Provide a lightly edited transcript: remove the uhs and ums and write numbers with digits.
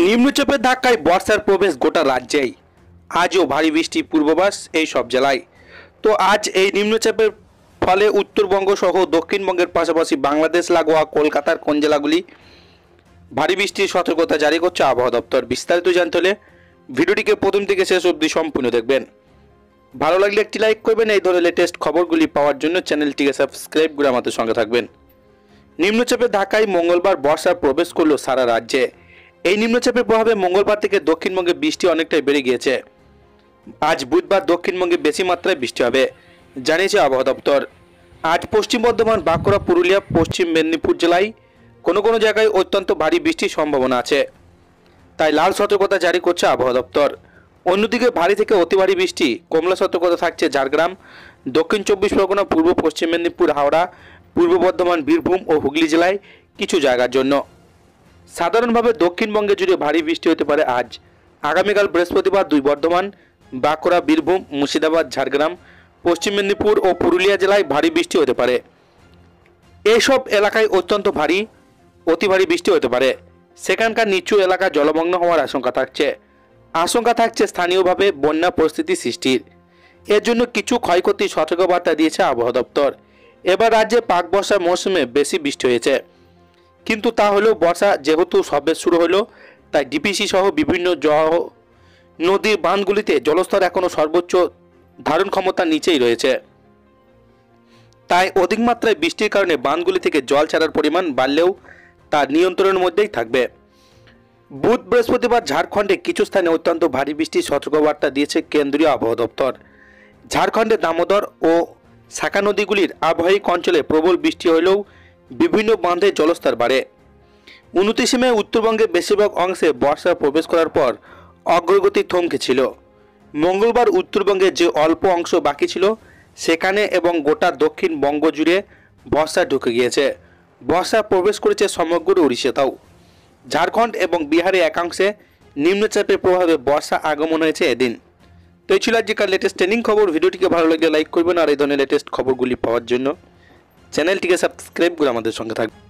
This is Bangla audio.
নিম্নচাপের ধাক্কায় বর্ষার প্রবেশ গোটা রাজ্যেই। আজও ভারী বৃষ্টির পূর্বাভাস এই সব জেলায়। তো আজ এই নিম্নচাপের ফলে উত্তরবঙ্গ সহ দক্ষিণবঙ্গের পাশাপাশি বাংলাদেশ লাগোয়া কলকাতার কোন জেলাগুলি ভারী বৃষ্টির সতর্কতা জারি করছে আবহাওয়া দপ্তর। বিস্তারিত জানতে হলে ভিডিওটিকে প্রথম থেকে শেষ অবধি সম্পূর্ণ দেখবেন। ভালো লাগলে একটি লাইক করবেন। এই ধরনের লেটেস্ট খবরগুলি পাওয়ার জন্য চ্যানেলটিকে সাবস্ক্রাইব করে আমাদের সঙ্গে থাকবেন। নিম্নচাপের ধাক্কায় মঙ্গলবার বর্ষা প্রবেশ করলো সারা রাজ্যে। এই নিম্নচাপের প্রভাবে মঙ্গলবার থেকে দক্ষিণবঙ্গে বৃষ্টি অনেকটাই বেড়ে গিয়েছে। আজ বুধবার দক্ষিণবঙ্গে বেশি মাত্রায় বৃষ্টি হবে জানিয়েছে আবহাওয়া দপ্তর। আজ পশ্চিম বর্ধমান, বাঁকুড়া, পুরুলিয়া, পশ্চিম মেদিনীপুর জেলায় কোনো কোনো জায়গায় অত্যন্ত ভারী বৃষ্টির সম্ভাবনা আছে, তাই লাল সতর্কতা জারি করছে আবহাওয়া দপ্তর। অন্যদিকে ভারী থেকে অতি ভারী বৃষ্টি কমলা সতর্কতা থাকছে ঝাড়গ্রাম, দক্ষিণ চব্বিশ পরগনা, পূর্ব পশ্চিম মেদিনীপুর, হাওড়া, পূর্ব বর্ধমান, বীরভূম ও হুগলি জেলায় কিছু জায়গার জন্য। সাধারণভাবে দক্ষিণবঙ্গে জুড়ে ভারী বৃষ্টি হতে পারে আজ। আগামীকাল বৃহস্পতিবার বর্ধমান, বাঁকুড়া, বীরভূম, মুর্শিদাবাদ, ঝাড়গ্রাম, পশ্চিম মেদিনীপুর ও পুরুলিয়া জেলায় ভারী বৃষ্টি হতে পারে। এইসব এলাকায় অত্যন্ত ভারী, অতি ভারী বৃষ্টি হতে পারে। সেখানকার নিচু এলাকা জলমগ্ন হওয়ার আশঙ্কা থাকছে স্থানীয়ভাবে বন্যা পরিস্থিতি সৃষ্টির। এর জন্য কিছু ক্ষয়ক্ষতির সতর্কবার্তা দিয়েছে আবহাওয়া দপ্তর। এবার রাজ্যে পাক বর্ষার মৌসুমে বেশি বৃষ্টি হয়েছে, কিন্তু তা হলেও বর্ষা যেহেতু সবে শুরু হলো, তাই ডিপিসি সহ বিভিন্ন নদীর বাঁধগুলিতে জলস্তর এখনও সর্বোচ্চ ধারণ ক্ষমতার নিচেই রয়েছে। তাই অধিক মাত্রায় বৃষ্টির কারণে বাঁধগুলি থেকে জল ছাড়ার পরিমাণ বাড়লেও তা নিয়ন্ত্রণের মধ্যেই থাকবে। বুধ বৃহস্পতিবার ঝাড়খণ্ডে কিছু স্থানে অত্যন্ত ভারী বৃষ্টির সতর্কবার্তা দিয়েছে কেন্দ্রীয় আবহাওয়া দপ্তর। ঝাড়খণ্ডে দামোদর ও শাখা নদীগুলির আবহাওয়িক অঞ্চলে প্রবল বৃষ্টি হলেও বিভিন্ন বাঁধে জলস্তর বাড়ে। 29 মে উত্তরবঙ্গের বেশিরভাগ অংশে বর্ষা প্রবেশ করার পর অগ্রগতি থমকে ছিল। মঙ্গলবার উত্তরবঙ্গের যে অল্প অংশ বাকি ছিল সেখানে এবং গোটা দক্ষিণবঙ্গ জুড়ে বর্ষা ঢুকে গিয়েছে। বর্ষা প্রবেশ করেছে সমগ্র উড়িষ্যাতেও। ঝাড়খণ্ড এবং বিহারে একাংশে নিম্নচাপের প্রভাবে বর্ষা আগমন হয়েছে এদিন। তো এই ছিল আজকের লেটেস্ট ট্রেনিং খবর। ভিডিওটিকে ভালো লাগলে লাইক করবেন আর এই ধরনের লেটেস্ট খবরগুলি পাওয়ার জন্য চ্যানেলটিকে সাবস্ক্রাইব করে আমাদের সঙ্গে থাকবেন।